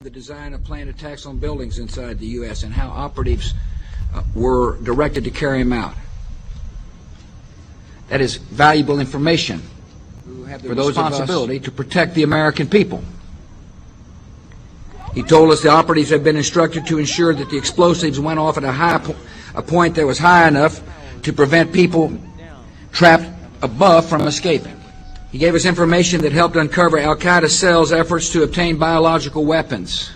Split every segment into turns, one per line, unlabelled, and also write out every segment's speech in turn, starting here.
The design of planned attacks on buildings inside the U.S. and how operatives were directed to carry them out. That is valuable information for those responsibility to protect the American people. He told us the operatives had been instructed to ensure that the explosives went off at a point that was high enough to prevent people trapped above from escaping. He gave us information that helped uncover Al-Qaeda cells' efforts to obtain biological weapons.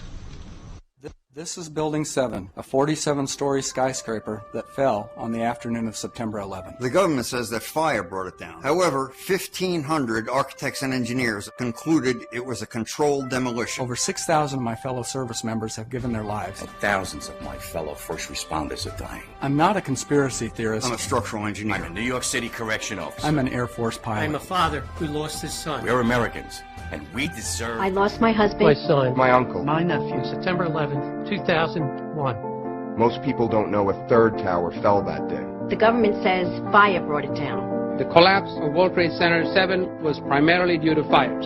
This is Building 7, a 47-story skyscraper that fell on the afternoon of September 11th.
The government says that fire brought it down. However, 1,500 architects and engineers concluded it was a controlled demolition.
Over 6,000 of my fellow service members have given their lives.
And thousands of my fellow first responders are dying.
I'm not a conspiracy theorist.
I'm a structural engineer.
I'm a New York City correction officer.
I'm an Air Force pilot.
I'm a father who lost his son.
We're Americans, and we deserve...
I lost my husband.
My son.
My uncle.
My nephew. September 11th, 2001.
Most people don't know a third tower fell that day.
The government says fire brought it down.
The collapse of World Trade Center 7 was primarily due to fires.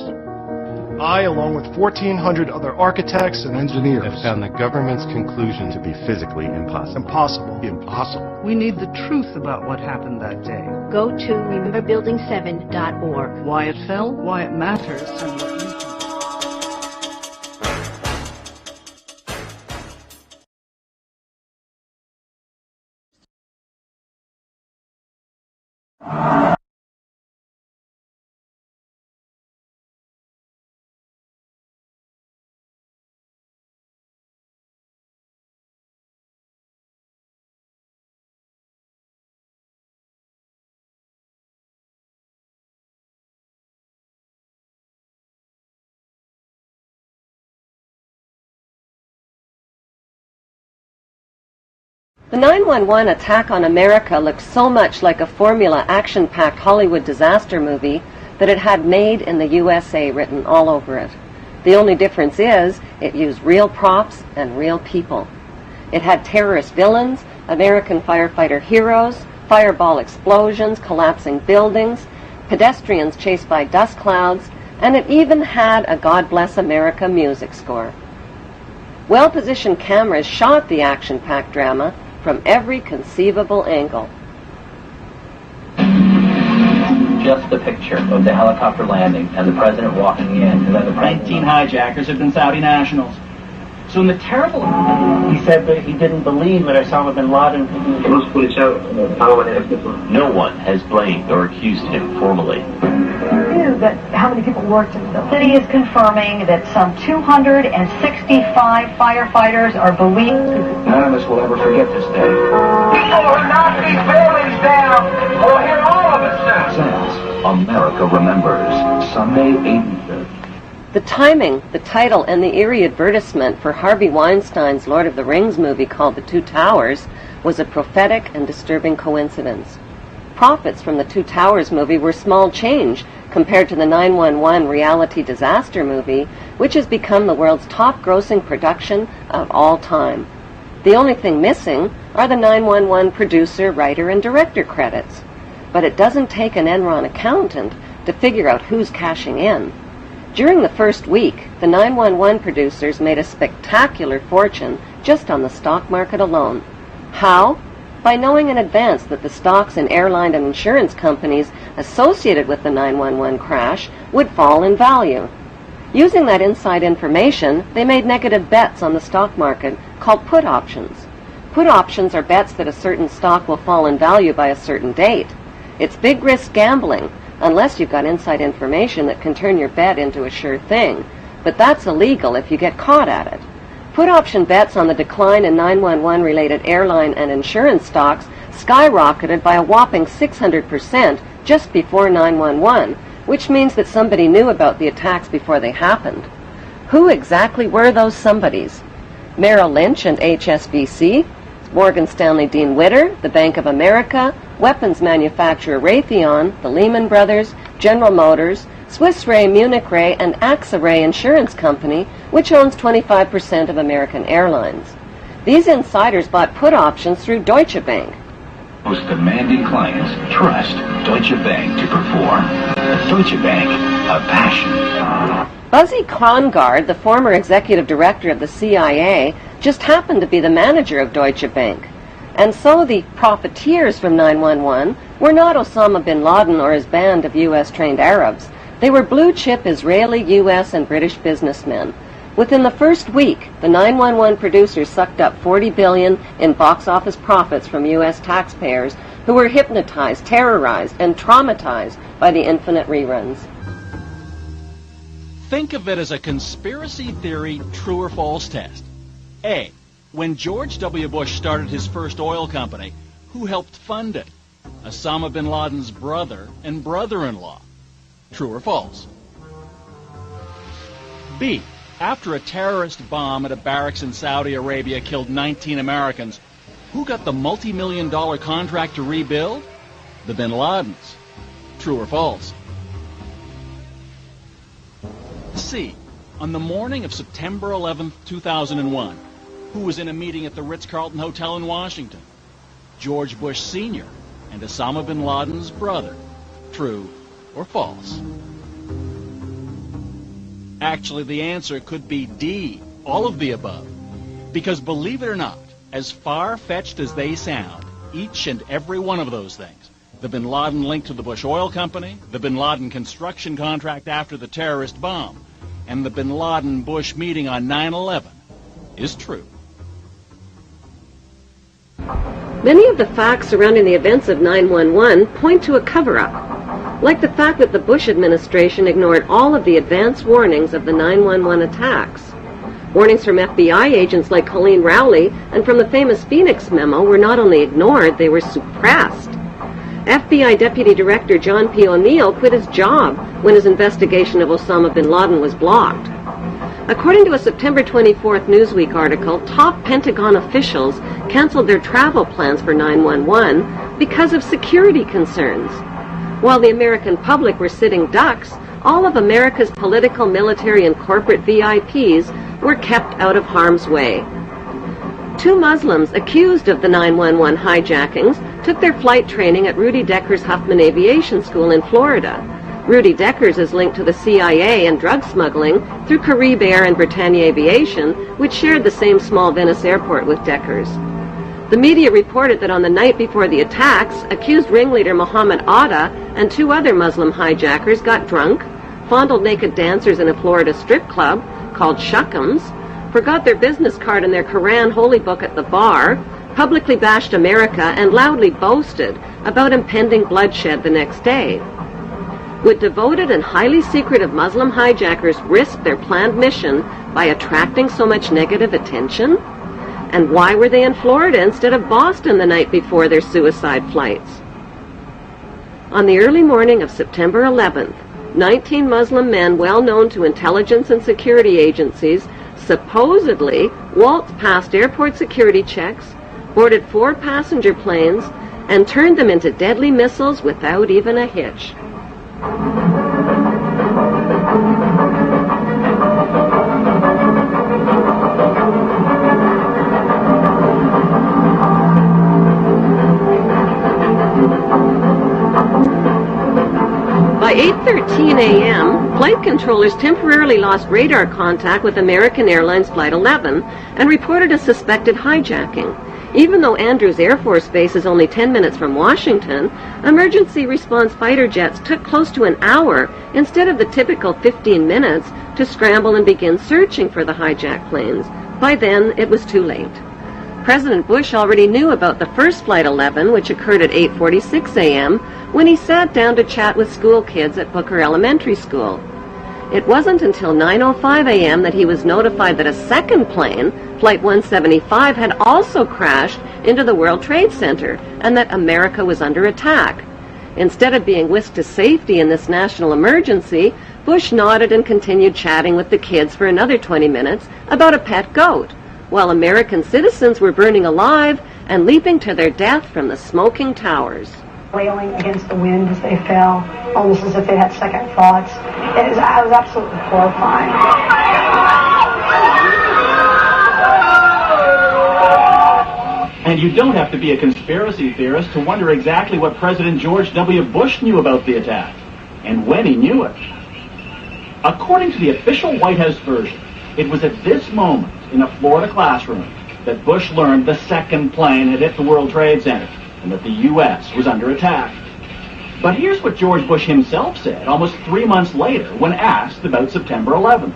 I, along with 1,400 other architects and engineers,
have found the government's conclusion to be physically impossible.
Impossible.
We need the truth about what happened that day.
Go to rememberbuilding7.org.
Why it fell, why it matters, and what you can do.
The 9/11 attack on America looked so much like a formula action-packed Hollywood disaster movie that it had "Made in the USA" written all over it. The only difference is it used real props and real people. It had terrorist villains, American firefighter heroes, fireball explosions, collapsing buildings, pedestrians chased by dust clouds, and it even had a God Bless America music score. Well-positioned cameras shot the action-packed drama from every conceivable angle.
Just the picture of the helicopter landing and the president walking in, and then the
19 hijackers have been Saudi nationals. So in the terrible...
He said that he didn't believe that Osama bin Laden... No one has blamed or accused him formally.
That how many people worked in the building? The city is confirming that some 265 firefighters are believed.
None of us will ever forget this day.
People who knock these buildings down will hear all of it soon.
America Remembers, Sunday, 8:30.
The timing, the title, and the eerie advertisement for Harvey Weinstein's Lord of the Rings movie called The Two Towers was a prophetic and disturbing coincidence. Profits from the Two Towers movie were small change compared to the 9/11 reality disaster movie, which has become the world's top-grossing production of all time. The only thing missing are the 9/11 producer, writer, and director credits. But it doesn't take an Enron accountant to figure out who's cashing in. During the first week, the 9/11 producers made a spectacular fortune just on the stock market alone. How? By knowing in advance that the stocks in airline and insurance companies associated with the 9/11 crash would fall in value. Using that inside information, they made negative bets on the stock market called put options. Put options are bets that a certain stock will fall in value by a certain date. It's big risk gambling, unless you've got inside information that can turn your bet into a sure thing. But that's illegal if you get caught at it. Put option bets on the decline in 9/11 related airline and insurance stocks skyrocketed by a whopping 600% just before 9/11, which means that somebody knew about the attacks before they happened. Who exactly were those somebodies? Merrill Lynch and HSBC, Morgan Stanley Dean Witter, the Bank of America, weapons manufacturer Raytheon, the Lehman Brothers, General Motors, Swiss Re, Munich Re, and AXA Re Insurance Company, which owns 25% of American Airlines. These insiders bought put options through Deutsche Bank.
Most demanding clients trust Deutsche Bank to perform. Deutsche Bank, a passion.
Buzzy Conrad, the former executive director of the CIA, just happened to be the manager of Deutsche Bank. And so the profiteers from 911 were not Osama bin Laden or his band of U.S.-trained Arabs. They were blue-chip Israeli, U.S., and British businessmen. Within the first week, the 911 producers sucked up $40 billion in box office profits from U.S. taxpayers who were hypnotized, terrorized, and traumatized by the infinite reruns.
Think of it as a conspiracy theory true or false test. A. When George W. Bush started his first oil company, who helped fund it? Osama bin Laden's brother and brother-in-law. True or false? B. After a terrorist bomb at a barracks in Saudi Arabia killed 19 Americans, who got the multi-million-dollar contract to rebuild? The bin Ladens. True or false? C. On the morning of September 11, 2001, who was in a meeting at the Ritz-Carlton Hotel in Washington? George Bush Sr. and Osama bin Laden's brother. True or false? Actually, the answer could be D, all of the above. Because believe it or not, as far-fetched as they sound, each and every one of those things, the bin Laden link to the Bush Oil Company, the bin Laden construction contract after the terrorist bomb, and the bin Laden-Bush meeting on 9/11, is true.
Many of the facts surrounding the events of 9/11 point to a cover-up, like the fact that the Bush administration ignored all of the advance warnings of the 9/11 attacks. Warnings from FBI agents like Colleen Rowley and from the famous Phoenix memo were not only ignored, they were suppressed. FBI Deputy Director John P. O'Neill quit his job when his investigation of Osama bin Laden was blocked. According to a September 24th Newsweek article, top Pentagon officials canceled their travel plans for 9/11 because of security concerns. While the American public were sitting ducks, all of America's political, military, and corporate VIPs were kept out of harm's way. 2 Muslims accused of the 9/11 hijackings took their flight training at Rudy Decker's Huffman Aviation School in Florida. Rudy Decker's is linked to the CIA and drug smuggling through Carib Air and Britannia Aviation, which shared the same small Venice airport with Decker's. The media reported that on the night before the attacks, accused ringleader Mohammed Atta and 2 other Muslim hijackers got drunk, fondled naked dancers in a Florida strip club called Shuckums, forgot their business card and their Quran holy book at the bar, publicly bashed America, and loudly boasted about impending bloodshed the next day. Would devoted and highly secretive Muslim hijackers risk their planned mission by attracting so much negative attention? And why were they in Florida instead of Boston the night before their suicide flights? On the early morning of September 11th, 19 Muslim men well known to intelligence and security agencies supposedly waltzed past airport security checks, boarded 4 passenger planes, and turned them into deadly missiles without even a hitch. By 8:13 a.m., flight controllers temporarily lost radar contact with American Airlines Flight 11 and reported a suspected hijacking. Even though Andrews Air Force Base is only 10 minutes from Washington, emergency response fighter jets took close to an hour instead of the typical 15 minutes to scramble and begin searching for the hijacked planes. By then, it was too late. President Bush already knew about the first Flight 11, which occurred at 8:46 a.m., when he sat down to chat with school kids at Booker Elementary School. It wasn't until 9:05 a.m. that he was notified that a second plane, Flight 175, had also crashed into the World Trade Center and that America was under attack. Instead of being whisked to safety in this national emergency, Bush nodded and continued chatting with the kids for another 20 minutes about a pet goat, while American citizens were burning alive and leaping to their death from the smoking towers.
Wailing against the wind as they fell, almost as if they had second thoughts. It was absolutely horrifying.
And you don't have to be a conspiracy theorist to wonder exactly what President George W. Bush knew about the attack, and when he knew it. According to the official White House version, it was at this moment in a Florida classroom that Bush learned the second plane had hit the World Trade Center and that the U.S. was under attack. But here's what George Bush himself said almost 3 months later when asked about September 11th.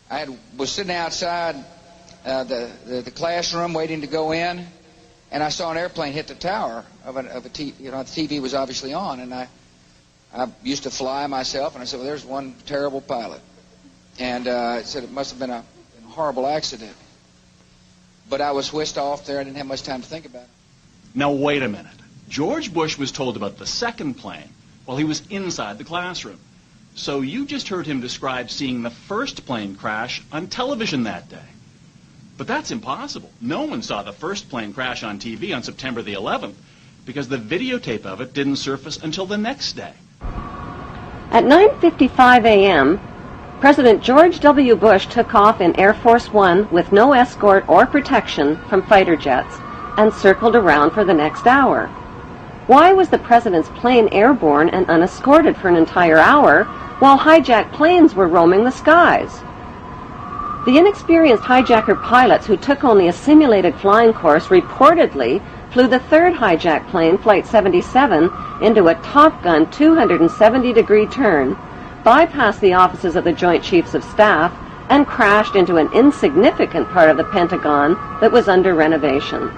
I was sitting outside the classroom waiting to go in, and I saw an airplane hit the tower of a TV. You know, the TV was obviously on, and I used to fly myself, and I said, well, there's one terrible pilot. And I said it must have been a horrible accident. But I was whisked off there. I didn't have much time to think about it.
Now, wait a minute. George Bush was told about the second plane while he was inside the classroom. So you just heard him describe seeing the first plane crash on television that day. But that's impossible. No one saw the first plane crash on TV on September the 11th because the videotape of it didn't surface until the next day.
At 9:55 a.m., President George W. Bush took off in Air Force One with no escort or protection from fighter jets and circled around for the next hour. Why was the president's plane airborne and unescorted for an entire hour while hijacked planes were roaming the skies? The inexperienced hijacker pilots who took only a simulated flying course reportedly flew the third hijacked plane, Flight 77, into a Top Gun 270-degree turn, bypassed the offices of the Joint Chiefs of Staff, and crashed into an insignificant part of the Pentagon that was under renovation.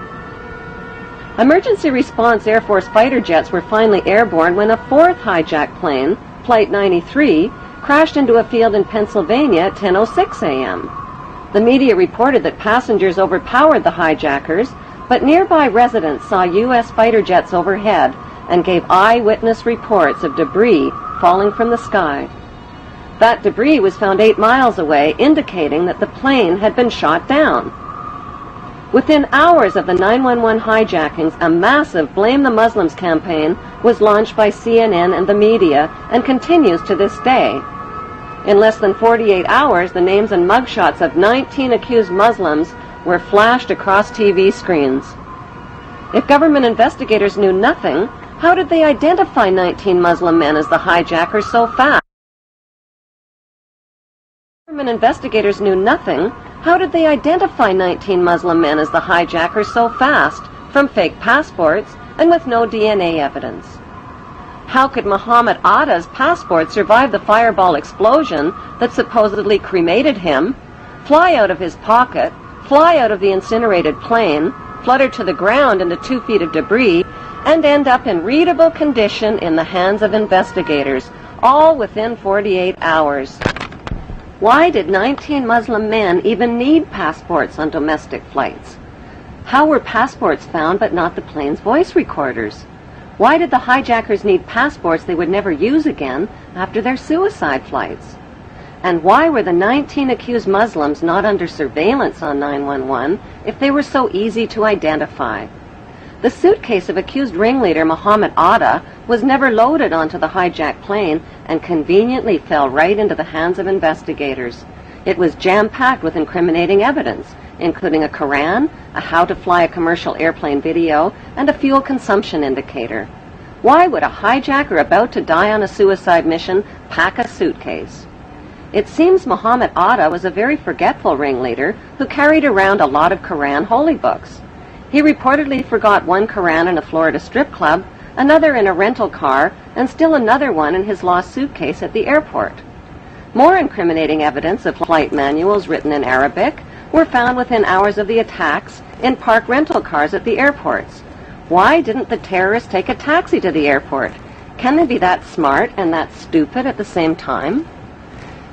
Emergency response Air Force fighter jets were finally airborne when a fourth hijacked plane, Flight 93, crashed into a field in Pennsylvania at 10:06 a.m. The media reported that passengers overpowered the hijackers, but nearby residents saw U.S. fighter jets overhead and gave eyewitness reports of debris falling from the sky. That debris was found 8 miles away, indicating that the plane had been shot down. Within hours of the 911 hijackings, a massive Blame the Muslims campaign was launched by CNN and the media and continues to this day. In less than 48 hours, the names and mugshots of 19 accused Muslims were flashed across TV screens. If government investigators knew nothing, how did they identify 19 Muslim men as the hijackers so fast? Government investigators knew nothing. How did they identify 19 Muslim men as the hijackers so fast from fake passports and with no DNA evidence? How could Muhammad Atta's passport survive the fireball explosion that supposedly cremated him, fly out of his pocket, fly out of the incinerated plane, flutter to the ground into 2 feet of debris, and end up in readable condition in the hands of investigators, all within 48 hours? Why did 19 Muslim men even need passports on domestic flights? How were passports found but not the plane's voice recorders? Why did the hijackers need passports they would never use again after their suicide flights? And why were the 19 accused Muslims not under surveillance on 911 if they were so easy to identify? The suitcase of accused ringleader Muhammad Atta was never loaded onto the hijacked plane and conveniently fell right into the hands of investigators. It was jam-packed with incriminating evidence, including a Quran, a how to fly a commercial airplane video, and a fuel consumption indicator. Why would a hijacker about to die on a suicide mission pack a suitcase? It seems Muhammad Atta was a very forgetful ringleader who carried around a lot of Quran holy books. He reportedly forgot one Quran in a Florida strip club, another in a rental car, and still another one in his lost suitcase at the airport. More incriminating evidence of flight manuals written in Arabic were found within hours of the attacks in parked rental cars at the airports. Why didn't the terrorists take a taxi to the airport? Can they be that smart and that stupid at the same time?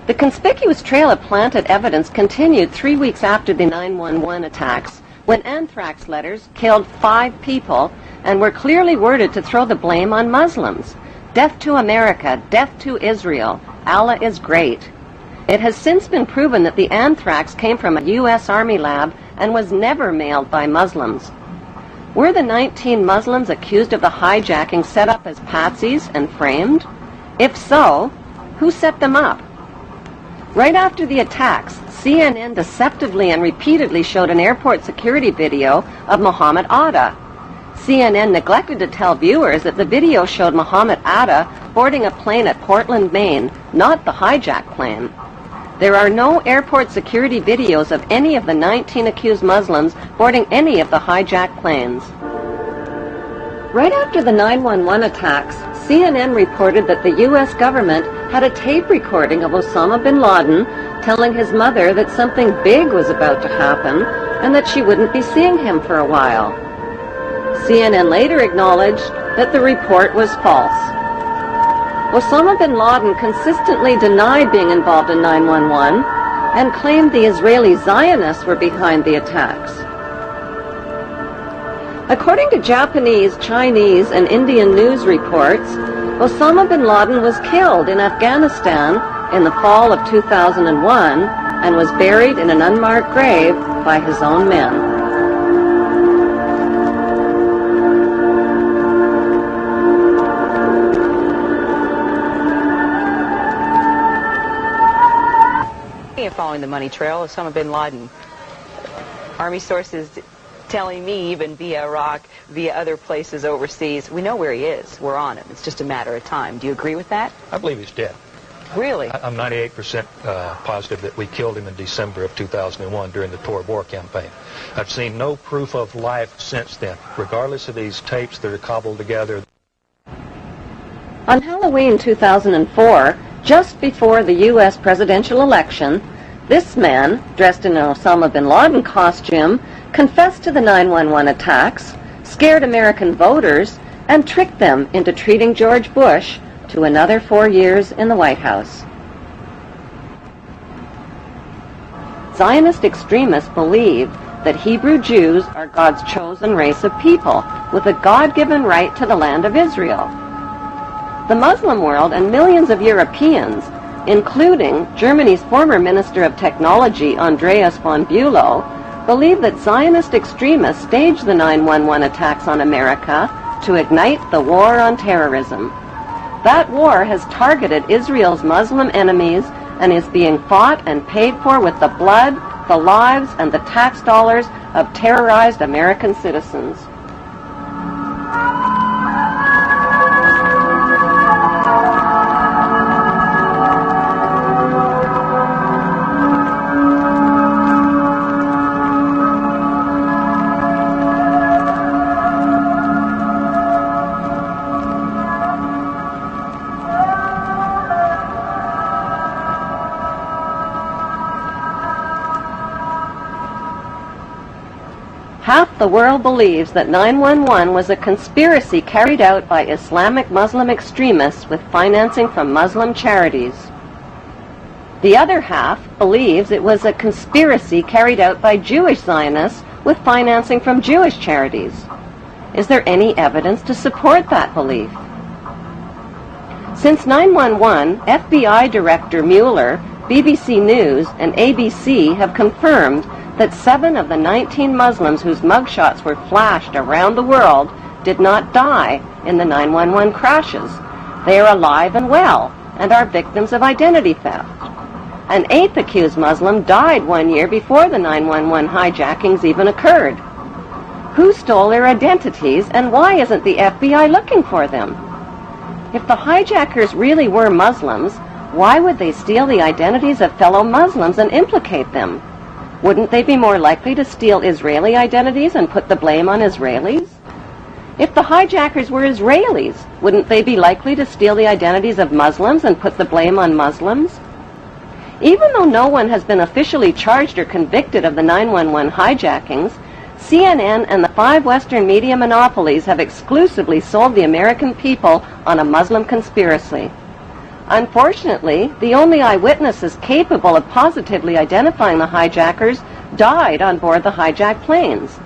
The conspicuous trail of planted evidence continued 3 weeks after the 911 attacks, when anthrax letters killed 5 people and were clearly worded to throw the blame on Muslims. Death to America, death to Israel, Allah is great. It has since been proven that the anthrax came from a U.S. Army lab and was never mailed by Muslims. Were the 19 Muslims accused of the hijacking set up as patsies and framed? If so, who set them up? Right after the attacks, CNN deceptively and repeatedly showed an airport security video of Muhammad Atta. CNN neglected to tell viewers that the video showed Mohammed Atta boarding a plane at Portland, Maine, not the hijacked plane. There are no airport security videos of any of the 19 accused Muslims boarding any of the hijacked planes. Right after the 9/11 attacks, CNN reported that the U.S. government had a tape recording of Osama bin Laden telling his mother that something big was about to happen and that she wouldn't be seeing him for a while. CNN later acknowledged that the report was false. Osama bin Laden consistently denied being involved in 9/11 and claimed the Israeli Zionists were behind the attacks. According to Japanese, Chinese, and Indian news reports, Osama bin Laden was killed in Afghanistan in the fall of 2001 and was buried in an unmarked grave by his own men.
Following the money trail, Osama bin Laden. Army sources telling me, even via Iraq, via other places overseas, we know where he is. We're on him. It's just a matter of time. Do you agree with that?
I believe he's dead.
Really?
I'm 98% positive that we killed him in December of 2001 during the Tor War campaign. I've seen no proof of life since then, regardless of these tapes that are cobbled together.
On Halloween 2004, just before the U.S. presidential election, this man, dressed in an Osama bin Laden costume, confessed to the 9/11 attacks, scared American voters, and tricked them into treating George Bush to another 4 years in the White House. Zionist extremists believe that Hebrew Jews are God's chosen race of people with a God-given right to the land of Israel. The Muslim world and millions of Europeans, including Germany's former Minister of Technology, Andreas von Bülow, believe that Zionist extremists staged the 9/11 attacks on America to ignite the war on terrorism. That war has targeted Israel's Muslim enemies and is being fought and paid for with the blood, the lives, and the tax dollars of terrorized American citizens. Half the world believes that 9/11 was a conspiracy carried out by Islamic Muslim extremists with financing from Muslim charities. The other half believes it was a conspiracy carried out by Jewish Zionists with financing from Jewish charities. Is there any evidence to support that belief? Since 9/11, FBI Director Mueller, BBC News, and ABC have confirmed that 7 of the 19 Muslims whose mugshots were flashed around the world did not die in the 9/11 crashes. They are alive and well and are victims of identity theft. An 8th accused Muslim died 1 year before the 9/11 hijackings even occurred. Who stole their identities, and why isn't the FBI looking for them? If the hijackers really were Muslims, why would they steal the identities of fellow Muslims and implicate them? Wouldn't they be more likely to steal Israeli identities and put the blame on Israelis? If the hijackers were Israelis, wouldn't they be likely to steal the identities of Muslims and put the blame on Muslims? Even though no one has been officially charged or convicted of the 9/11 hijackings, CNN and the 5 Western media monopolies have exclusively sold the American people on a Muslim conspiracy. Unfortunately, the only eyewitnesses capable of positively identifying the hijackers died on board the hijacked planes.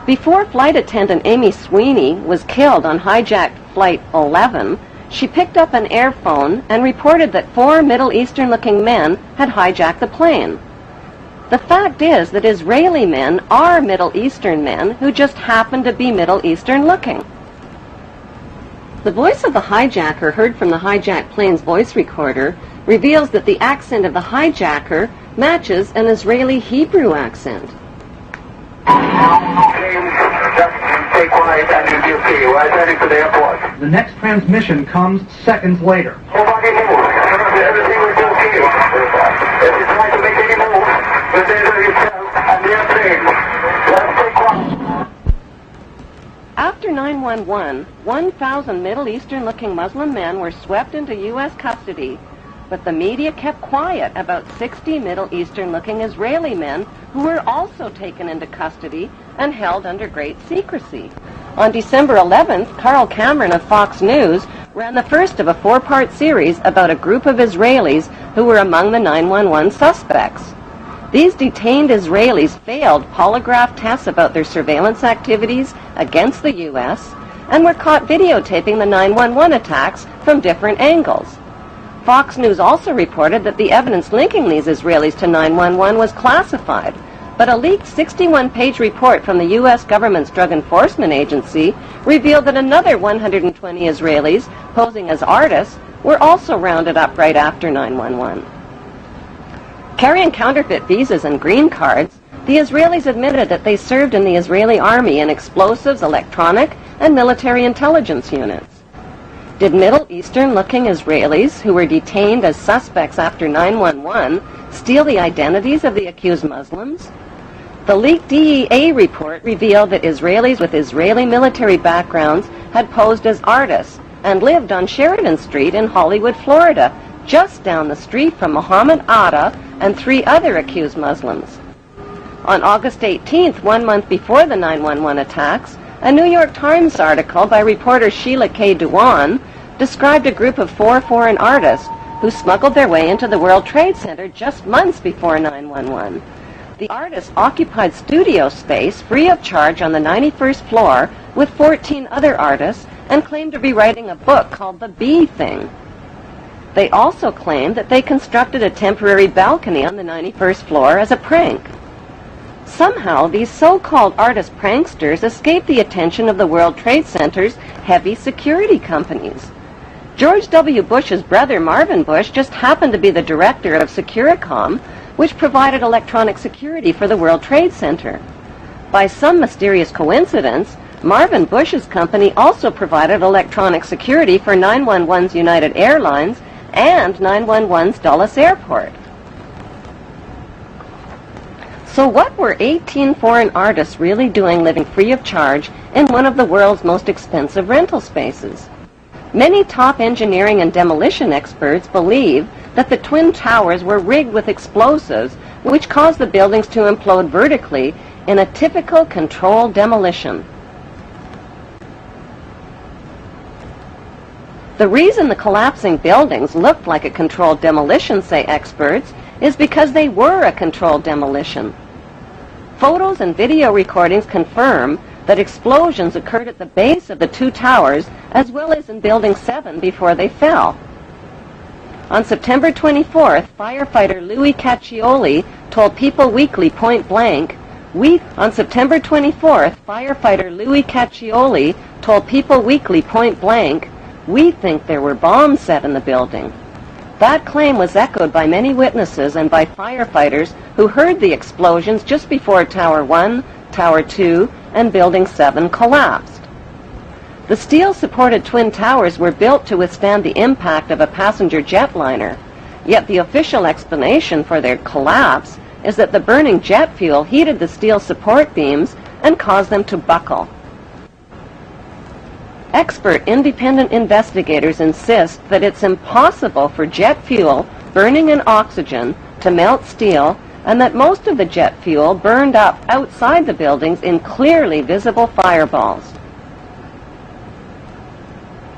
Before flight attendant Amy Sweeney was killed on hijacked Flight 11, she picked up an airphone and reported that 4 Middle Eastern-looking men had hijacked the plane. The fact is that Israeli men are Middle Eastern men who just happen to be Middle Eastern-looking. The voice of the hijacker heard from the hijacked plane's voice recorder reveals that the accent of the hijacker matches an Israeli Hebrew accent.
stay quiet and you give key. We're heading to the airport.
The next transmission comes seconds later.
Nobody move. Everything will be okay. If you try to make any move, you'll danger yourself and the airplane. Let's stay quiet.
After 9/11, 1,000 Middle Eastern-looking Muslim men were swept into U.S. custody, but the media kept quiet about 60 Middle Eastern-looking Israeli men who were also taken into custody and held under great secrecy. On December 11th, Carl Cameron of Fox News ran the first of a 4-part series about a group of Israelis who were among the 9/11 suspects. These detained Israelis failed polygraph tests about their surveillance activities against the U.S. and were caught videotaping the 9/11 attacks from different angles. Fox News also reported that the evidence linking these Israelis to 9/11 was classified, but a leaked 61-page report from the U.S. government's Drug Enforcement Agency revealed that another 120 Israelis, posing as artists, were also rounded up right after 9/11. Carrying counterfeit visas and green cards, the Israelis admitted that they served in the Israeli army in explosives, electronic, and military intelligence units. Did Middle Eastern-looking Israelis who were detained as suspects after 9/11 steal the identities of the accused Muslims? The leaked DEA report revealed that Israelis with Israeli military backgrounds had posed as artists and lived on Sheridan Street in Hollywood, Florida, just down the street from Mohammed Atta and 3 other accused Muslims. On August 18th, 1 month before the 9/11 attacks, a New York Times article by reporter Sheila K. Dewan described a group of 4 foreign artists who smuggled their way into the World Trade Center just months before 9/11. The artists occupied studio space free of charge on the 91st floor with 14 other artists and claimed to be writing a book called The Bee Thing. They also claimed that they constructed a temporary balcony on the 91st floor as a prank. Somehow, these so-called artist pranksters escaped the attention of the World Trade Center's heavy security companies. George W. Bush's brother, Marvin Bush, just happened to be the director of Securicom, which provided electronic security for the World Trade Center. By some mysterious coincidence, Marvin Bush's company also provided electronic security for 911's United Airlines and 911's Dulles Airport. So what were 18 foreign artists really doing living free of charge in one of the world's most expensive rental spaces? Many top engineering and demolition experts believe that the Twin Towers were rigged with explosives which caused the buildings to implode vertically in a typical controlled demolition. The reason the collapsing buildings looked like a controlled demolition, say experts, is because they were a controlled demolition. Photos and video recordings confirm that explosions occurred at the base of the 2 towers as well as in Building 7 before they fell. On September 24th, firefighter Louis Caccioli told People Weekly point blank, we think there were bombs set in the building. That claim was echoed by many witnesses and by firefighters who heard the explosions just before Tower 1, Tower 2, and Building 7 collapsed. The steel-supported Twin Towers were built to withstand the impact of a passenger jetliner, yet the official explanation for their collapse is that the burning jet fuel heated the steel support beams and caused them to buckle. Expert independent investigators insist that it's impossible for jet fuel burning in oxygen to melt steel, and that most of the jet fuel burned up outside the buildings in clearly visible fireballs.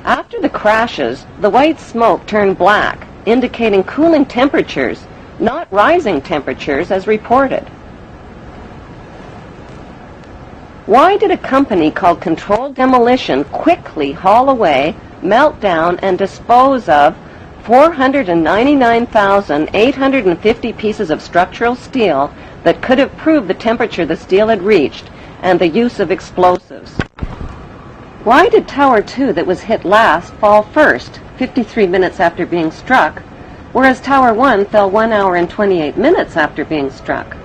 After the crashes, the white smoke turned black, indicating cooling temperatures, not rising temperatures as reported. Why did a company called Controlled Demolition quickly haul away, melt down, and dispose of 499,850 pieces of structural steel that could have proved the temperature the steel had reached and the use of explosives? Why did Tower 2 that was hit last fall first, 53 minutes after being struck, whereas Tower 1 fell 1 hour and 28 minutes after being struck?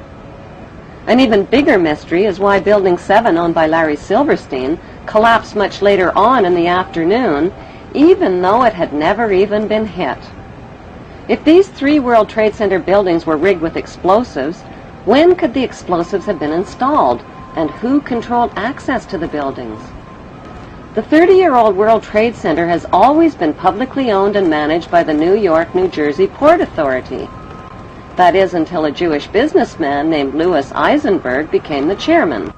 An even bigger mystery is why Building 7, owned by Larry Silverstein, collapsed much later on in the afternoon, even though it had never even been hit. If these 3 World Trade Center buildings were rigged with explosives, when could the explosives have been installed, and who controlled access to the buildings? The 30-year-old World Trade Center has always been publicly owned and managed by the New York, New Jersey Port Authority. That is, until a Jewish businessman named Louis Eisenberg became the chairman.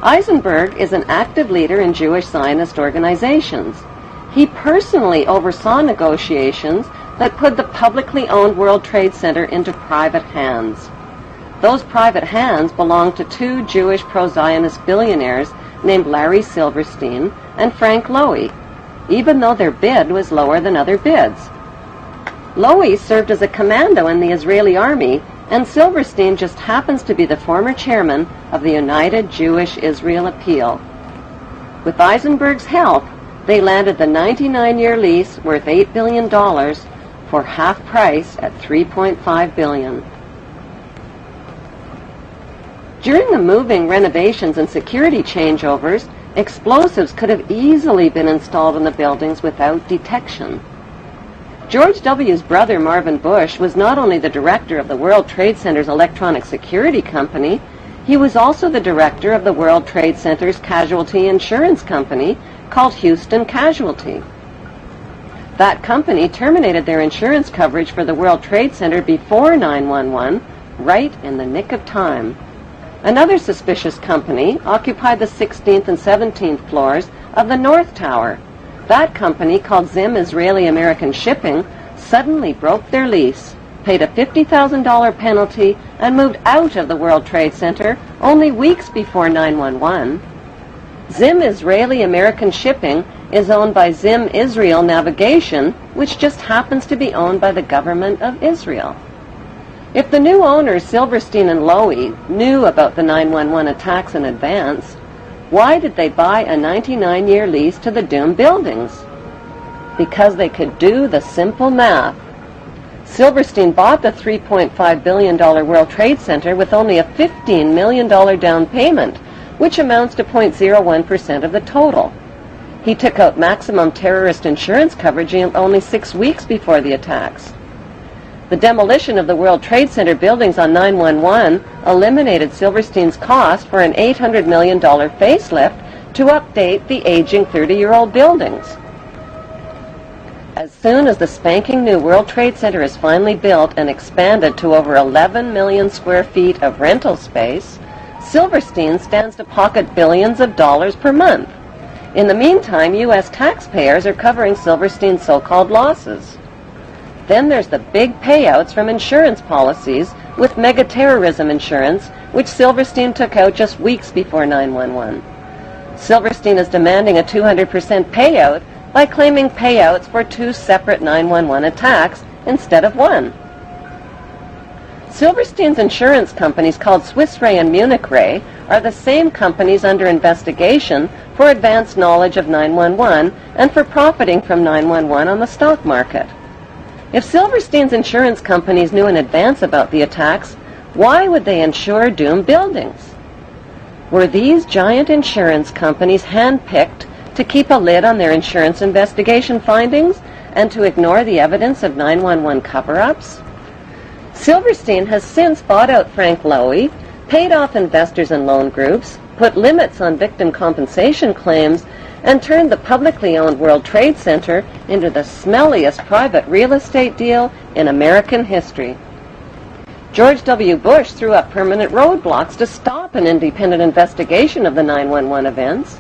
Eisenberg is an active leader in Jewish Zionist organizations. He personally oversaw negotiations that put the publicly owned World Trade Center into private hands. Those private hands belonged to 2 Jewish pro-Zionist billionaires named Larry Silverstein and Frank Lowy, even though their bid was lower than other bids. Lowy served as a commando in the Israeli army, and Silverstein just happens to be the former chairman of the United Jewish Israel Appeal. With Eisenberg's help, they landed the 99-year lease worth $8 billion for half price at $3.5 billion. During the moving, renovations, and security changeovers, explosives could have easily been installed in the buildings without detection. George W.'s brother, Marvin Bush, was not only the director of the World Trade Center's electronic security company, he was also the director of the World Trade Center's casualty insurance company called Houston Casualty. That company terminated their insurance coverage for the World Trade Center before 9/11, right in the nick of time. Another suspicious company occupied the 16th and 17th floors of the North Tower. That company, called Zim Israeli American Shipping, suddenly broke their lease, paid a $50,000 penalty, and moved out of the World Trade Center only weeks before 9/11. Zim Israeli American Shipping is owned by Zim Israel Navigation, which just happens to be owned by the government of Israel. If the new owners, Silverstein and Lowy, knew about the 9/11 attacks in advance, why did they buy a 99-year lease to the doomed buildings? Because they could do the simple math. Silverstein bought the $3.5 billion World Trade Center with only a $15 million down payment, which amounts to 0.01% of the total. He took out maximum terrorist insurance coverage only 6 weeks before the attacks. The demolition of the World Trade Center buildings on 9/11 eliminated Silverstein's cost for an $800 million facelift to update the aging 30-year-old buildings. As soon as the spanking new World Trade Center is finally built and expanded to over 11 million square feet of rental space, Silverstein stands to pocket billions of dollars per month. In the meantime, U.S. taxpayers are covering Silverstein's so-called losses. Then there's the big payouts from insurance policies with mega-terrorism insurance, which Silverstein took out just weeks before 9/11. Silverstein is demanding a 200% payout by claiming payouts for 2 separate 9/11 attacks instead of 1. Silverstein's insurance companies, called Swiss Re and Munich Re, are the same companies under investigation for advanced knowledge of 9/11 and for profiting from 9/11 on the stock market. If Silverstein's insurance companies knew in advance about the attacks, why would they insure doomed buildings? Were these giant insurance companies handpicked to keep a lid on their insurance investigation findings and to ignore the evidence of 9/11 cover-ups? Silverstein has since bought out Frank Lowy, paid off investors and loan groups, put limits on victim compensation claims, and turned the publicly owned World Trade Center into the smelliest private real estate deal in American history. George W. Bush threw up permanent roadblocks to stop an independent investigation of the 9/11 events.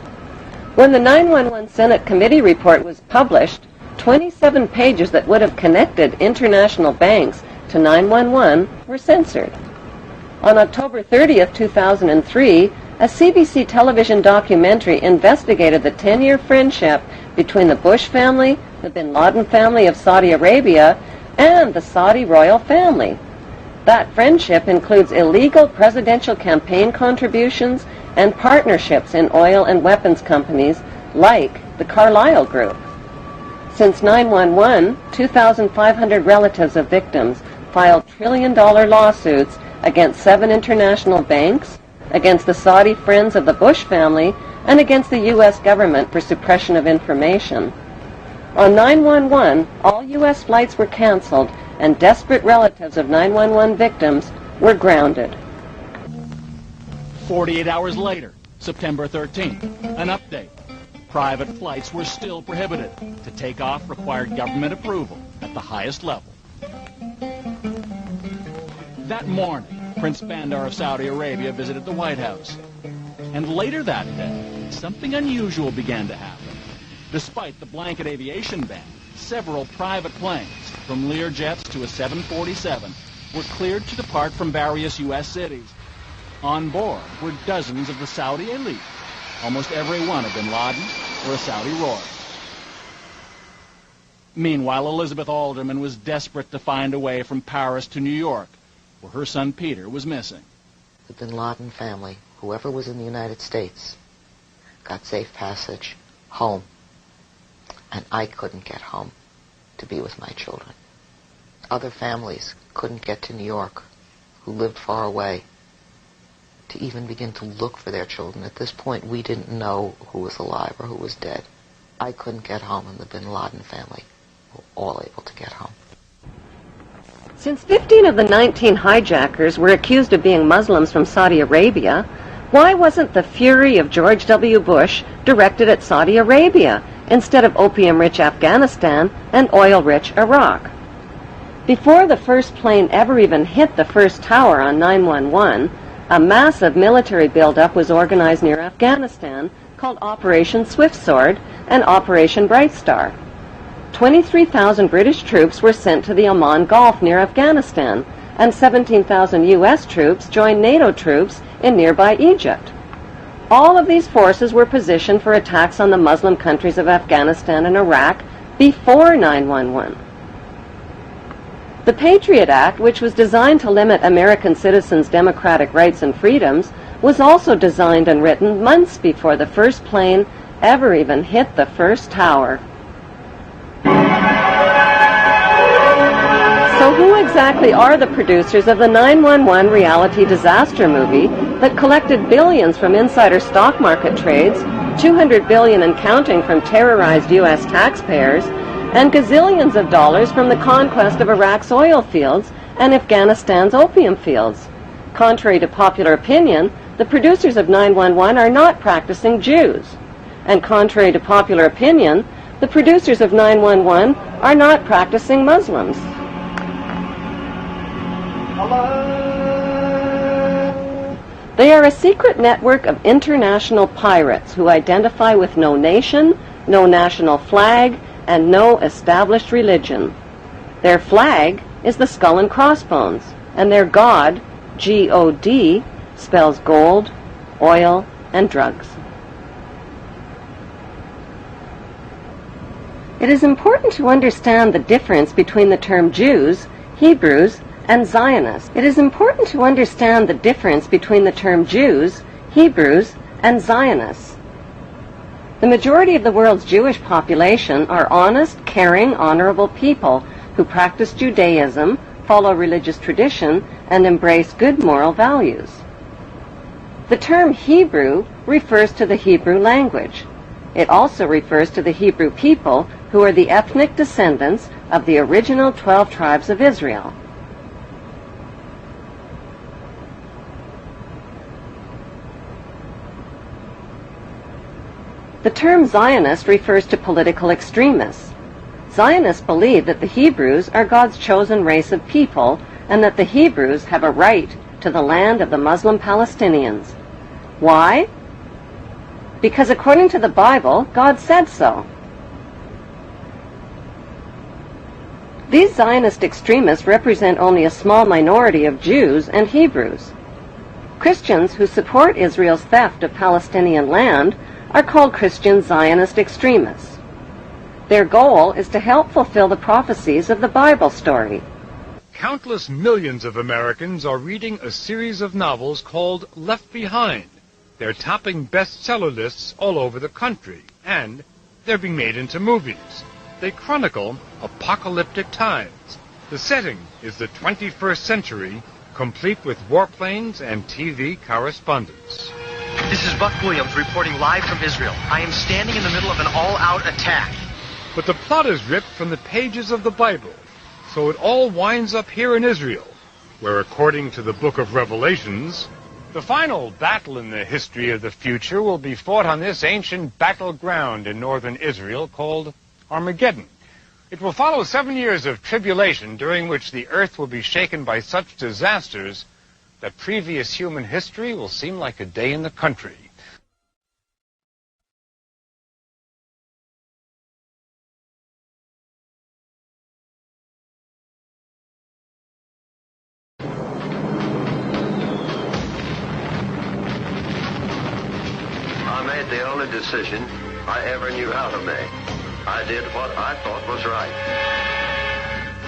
When the 9/11 Senate Committee report was published, 27 pages that would have connected international banks to 9/11 were censored. On October 30th, 2003, a CBC television documentary investigated the 10-year friendship between the Bush family, the bin Laden family of Saudi Arabia, and the Saudi royal family. That friendship includes illegal presidential campaign contributions and partnerships in oil and weapons companies like the Carlyle Group. Since 9/11, 2,500 relatives of victims filed trillion-dollar lawsuits against 7 international banks, against the Saudi friends of the Bush family, and against the U.S. government for suppression of information. On 9/11, all U.S. flights were canceled, and desperate relatives of 9/11 victims were grounded.
48 hours later, September 13th, an update. Private flights were still prohibited. To take off required government approval at the highest level. That morning, Prince Bandar of Saudi Arabia visited the White House. And later that day, something unusual began to happen. Despite the blanket aviation ban, several private planes, from Learjets to a 747, were cleared to depart from various U.S. cities. On board were dozens of the Saudi elite, almost every one of bin Laden or a Saudi royal. Meanwhile, Elizabeth Alderman was desperate to find a way from Paris to New York, where her son Peter was missing.
The bin Laden family, whoever was in the United States, got safe passage home. And I couldn't get home to be with my children. Other families couldn't get to New York, who lived far away, to even begin to look for their children. At this point, we didn't know who was alive or who was dead. I couldn't get home, and the bin Laden family were all able to get home.
Since 15 of the 19 hijackers were accused of being Muslims from Saudi Arabia, why wasn't the fury of George W. Bush directed at Saudi Arabia instead of opium-rich Afghanistan and oil-rich Iraq? Before the first plane ever even hit the first tower on 9/11, a massive military buildup was organized near Afghanistan called Operation Swift Sword and Operation Bright Star. 23,000 British troops were sent to the Oman Gulf near Afghanistan, and 17,000 U.S. troops joined NATO troops in nearby Egypt. All of these forces were positioned for attacks on the Muslim countries of Afghanistan and Iraq before 9/11. The Patriot Act, which was designed to limit American citizens' democratic rights and freedoms, was also designed and written months before the first plane ever even hit the first tower. So who exactly are the producers of the 9/11 reality disaster movie that collected billions from insider stock market trades, $200 billion and counting from terrorized U.S. taxpayers, and gazillions of dollars from the conquest of Iraq's oil fields and Afghanistan's opium fields? Contrary to popular opinion, the producers of 9/11 are not practicing Jews. And contrary to popular opinion, the producers of 9/11 are not practicing Muslims. They are a secret network of international pirates who identify with no nation, no national flag, and no established religion. Their flag is the skull and crossbones, and their god, G-O-D, spells gold, oil, and drugs. It is important to understand the difference between the term Jews, Hebrews, and Zionists. It is important to understand the difference between the term Jews, Hebrews, and Zionists. The majority of the world's Jewish population are honest, caring, honorable people who practice Judaism, follow religious tradition, and embrace good moral values. The term Hebrew refers to the Hebrew language. It also refers to the Hebrew people who are the ethnic descendants of the original 12 tribes of Israel. The term Zionist refers to political extremists. Zionists believe that the Hebrews are God's chosen race of people and that the Hebrews have a right to the land of the Muslim Palestinians. Why? Because according to the Bible, God said so. These Zionist extremists represent only a small minority of Jews and Hebrews. Christians who support Israel's theft of Palestinian land are called Christian Zionist extremists. Their goal is to help fulfill the prophecies of the Bible story.
Countless millions of Americans are reading a series of novels called Left Behind. They're topping bestseller lists all over the country, and they're being made into movies. They chronicle apocalyptic times. The setting is the 21st century, complete with warplanes and TV correspondence.
This is Buck Williams reporting live from Israel. I am standing in the middle of an all-out attack.
But the plot is ripped from the pages of the Bible, so it all winds up here in Israel, where according to the book of Revelations, the final battle in the history of the future will be fought on this ancient battleground in northern Israel called Armageddon. It will follow 7 years of tribulation during which the earth will be shaken by such disasters that previous human history will seem like a day in the country.
I made the only decision I ever knew how to make. I did what I thought was right.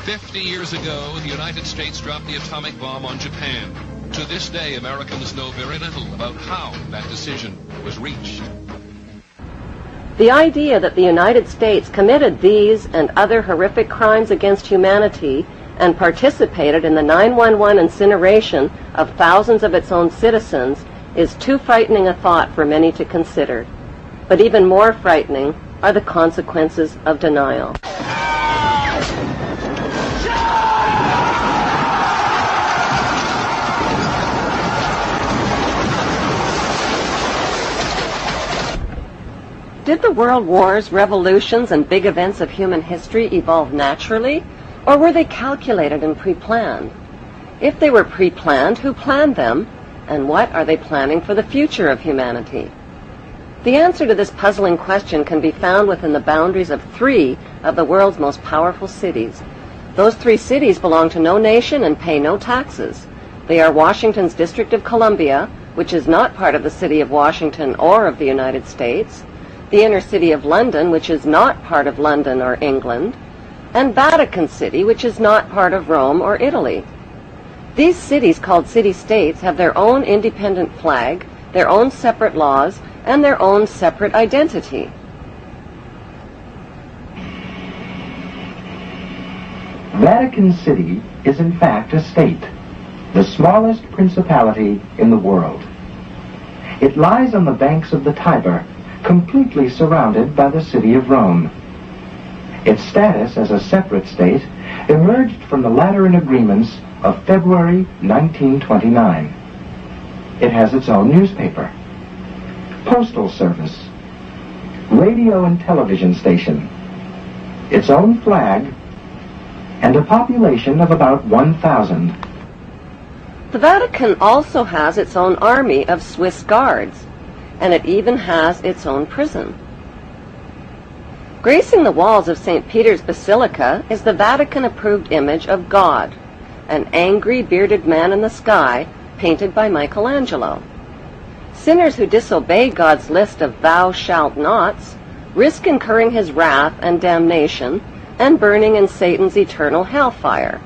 50 years ago, the United States dropped the atomic bomb on Japan. To this day, Americans know very little about how that decision was reached.
The idea that the United States committed these and other horrific crimes against humanity and participated in the 9/11 incineration of thousands of its own citizens is too frightening a thought for many to consider. But even more frightening are the consequences of denial. Did the world wars, revolutions, and big events of human history evolve naturally, or were they calculated and pre-planned? If they were pre-planned, who planned them, and what are they planning for the future of humanity? The answer to this puzzling question can be found within the boundaries of 3 of the world's most powerful cities. Those 3 cities belong to no nation and pay no taxes. They are Washington's District of Columbia, which is not part of the city of Washington or of the United States, the inner city of London, which is not part of London or England, and Vatican City, which is not part of Rome or Italy. These cities, called city-states, have their own independent flag, their own separate laws, and their own separate identity.
Vatican City is in fact a state, the smallest principality in the world. It lies on the banks of the Tiber, completely surrounded by the city of Rome. Its status as a separate state emerged from the Lateran Agreements of February 1929. It has its own newspaper, postal service, radio and television station, its own flag, and a population of about 1,000.
The Vatican also has its own army of Swiss guards, and it even has its own prison. Gracing the walls of St. Peter's Basilica is the Vatican-approved image of God, an angry, bearded man in the sky, painted by Michelangelo. Sinners who disobey God's list of thou shalt nots risk incurring his wrath and damnation and burning in Satan's eternal hellfire.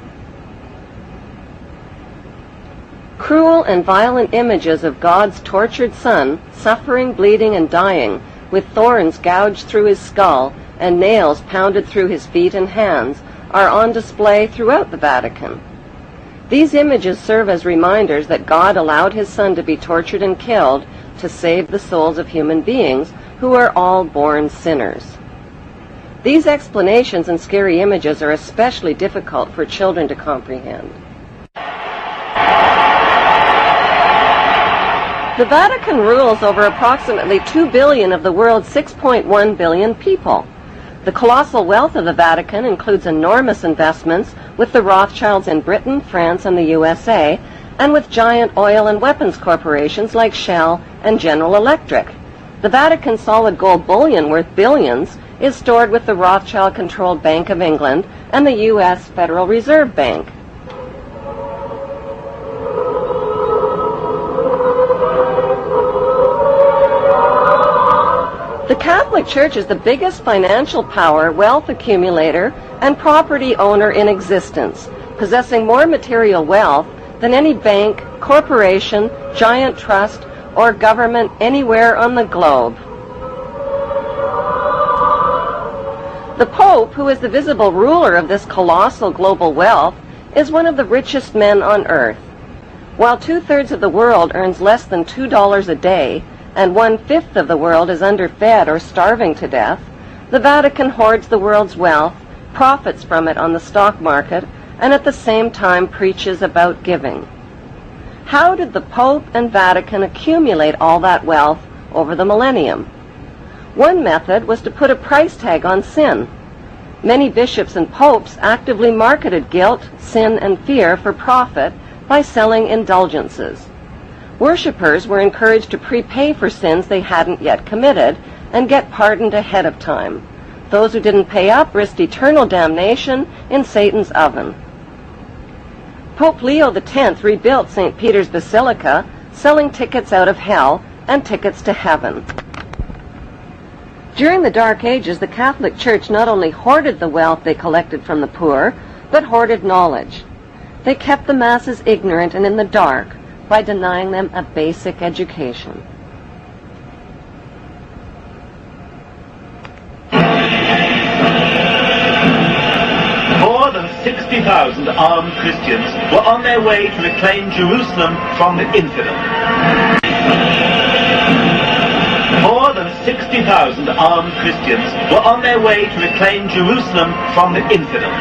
Cruel and violent images of God's tortured Son, suffering, bleeding, and dying, with thorns gouged through his skull and nails pounded through his feet and hands, are on display throughout the Vatican. These images serve as reminders that God allowed his Son to be tortured and killed to save the souls of human beings who are all born sinners. These explanations and scary images are especially difficult for children to comprehend. The Vatican rules over approximately 2 billion of the world's 6.1 billion people. The colossal wealth of the Vatican includes enormous investments with the Rothschilds in Britain, France, and the USA, and with giant oil and weapons corporations like Shell and General Electric. The Vatican solid gold bullion worth billions is stored with the Rothschild-controlled Bank of England and the U.S. Federal Reserve Bank. The Catholic Church is the biggest financial power, wealth accumulator, and property owner in existence, possessing more material wealth than any bank, corporation, giant trust, or government anywhere on the globe. The Pope, who is the visible ruler of this colossal global wealth, is one of the richest men on earth. While 2/3 of the world earns less than $2 a day, and 1/5 of the world is underfed or starving to death, the Vatican hoards the world's wealth, profits from it on the stock market, and at the same time preaches about giving. How did the Pope and Vatican accumulate all that wealth over the millennium? One method was to put a price tag on sin. Many bishops and popes actively marketed guilt, sin, and fear for profit by selling indulgences. Worshippers were encouraged to prepay for sins they hadn't yet committed and get pardoned ahead of time. Those who didn't pay up risked eternal damnation in Satan's oven. Pope Leo X rebuilt St. Peter's Basilica, selling tickets out of hell and tickets to heaven. During the Dark Ages, the Catholic Church not only hoarded the wealth they collected from the poor, but hoarded knowledge. They kept the masses ignorant and in the dark by denying them a basic education.
More than 60,000 armed Christians were on their way to reclaim Jerusalem from the infidel. More than 60,000 armed Christians were on their way to reclaim Jerusalem from the infidel.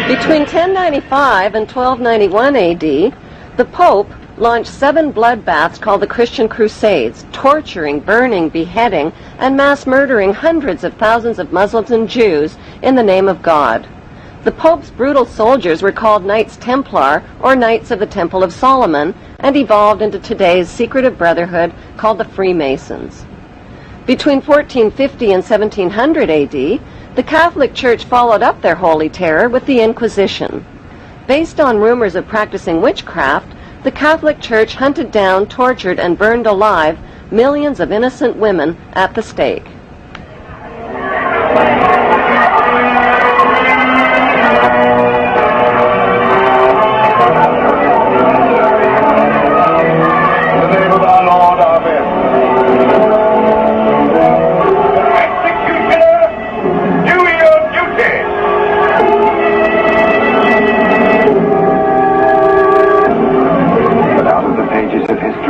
Between 1095 and 1291 AD, the Pope launched 7 bloodbaths called the Christian Crusades, torturing, burning, beheading, and mass murdering hundreds of thousands of Muslims and Jews in the name of God. The Pope's brutal soldiers were called Knights Templar, or Knights of the Temple of Solomon, and evolved into today's secretive brotherhood called the Freemasons. Between 1450 and 1700 AD, the Catholic Church followed up their holy terror with the Inquisition. Based on rumors of practicing witchcraft, the Catholic Church hunted down, tortured, and burned alive millions of innocent women at the stake.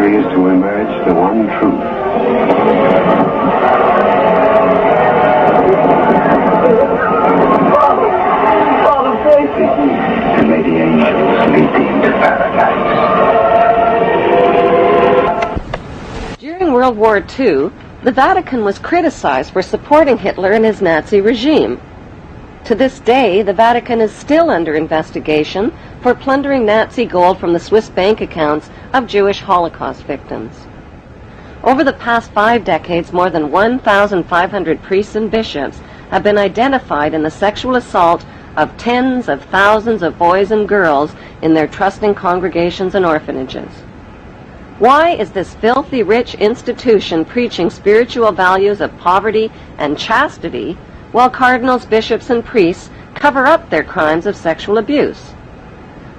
Is to emerge the one truth. And may the angels lead thee into paradise.
During World War II, the Vatican was criticized for supporting Hitler and his Nazi regime. To this day, the Vatican is still under investigation for plundering Nazi gold from the Swiss bank accounts of Jewish Holocaust victims. Over the past 5 decades, more than 1,500 priests and bishops have been identified in the sexual assault of tens of thousands of boys and girls in their trusting congregations and orphanages. Why is this filthy rich institution preaching spiritual values of poverty and chastity while cardinals, bishops, and priests cover up their crimes of sexual abuse?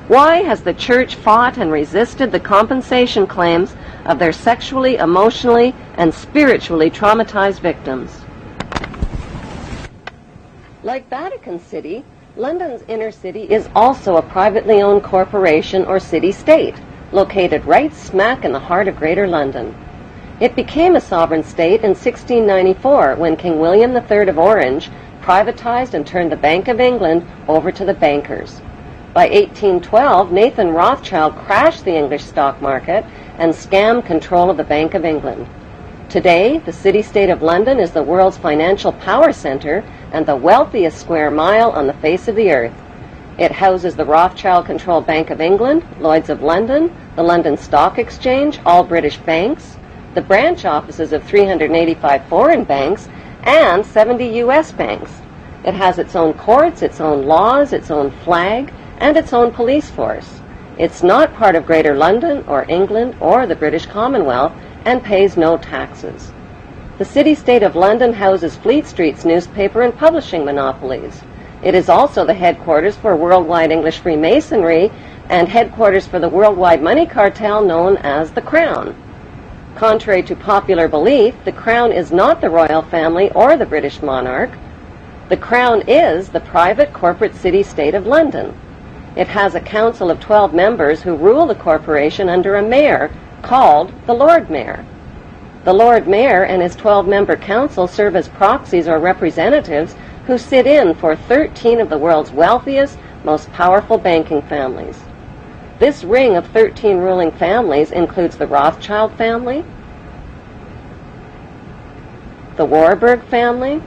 Why has the Church fought and resisted the compensation claims of their sexually, emotionally, and spiritually traumatized victims? Like Vatican City, London's inner city is also a privately owned corporation or city-state, located right smack in the heart of Greater London. It became a sovereign state in 1694 when King William III of Orange privatized and turned the Bank of England over to the bankers. By 1812, Nathan Rothschild crashed the English stock market and scammed control of the Bank of England. Today, the city-state of London is the world's financial power center and the wealthiest square mile on the face of the earth. It houses the Rothschild-controlled Bank of England, Lloyd's of London, the London Stock Exchange, all British banks, the branch offices of 385 foreign banks, and 70 U.S. banks. It has its own courts, its own laws, its own flag, and its own police force. It's not part of Greater London or England or the British Commonwealth and pays no taxes. The city-state of London houses Fleet Street's newspaper and publishing monopolies. It is also the headquarters for worldwide English Freemasonry and headquarters for the worldwide money cartel known as the Crown. Contrary to popular belief, the Crown is not the royal family or the British monarch. The Crown is the private corporate city-state of London. It has a council of 12 members who rule the corporation under a mayor called the Lord Mayor. The Lord Mayor and his 12-member council serve as proxies or representatives who sit in for 13 of the world's wealthiest, most powerful banking families. This ring of 13 ruling families includes the Rothschild family, the Warburg family,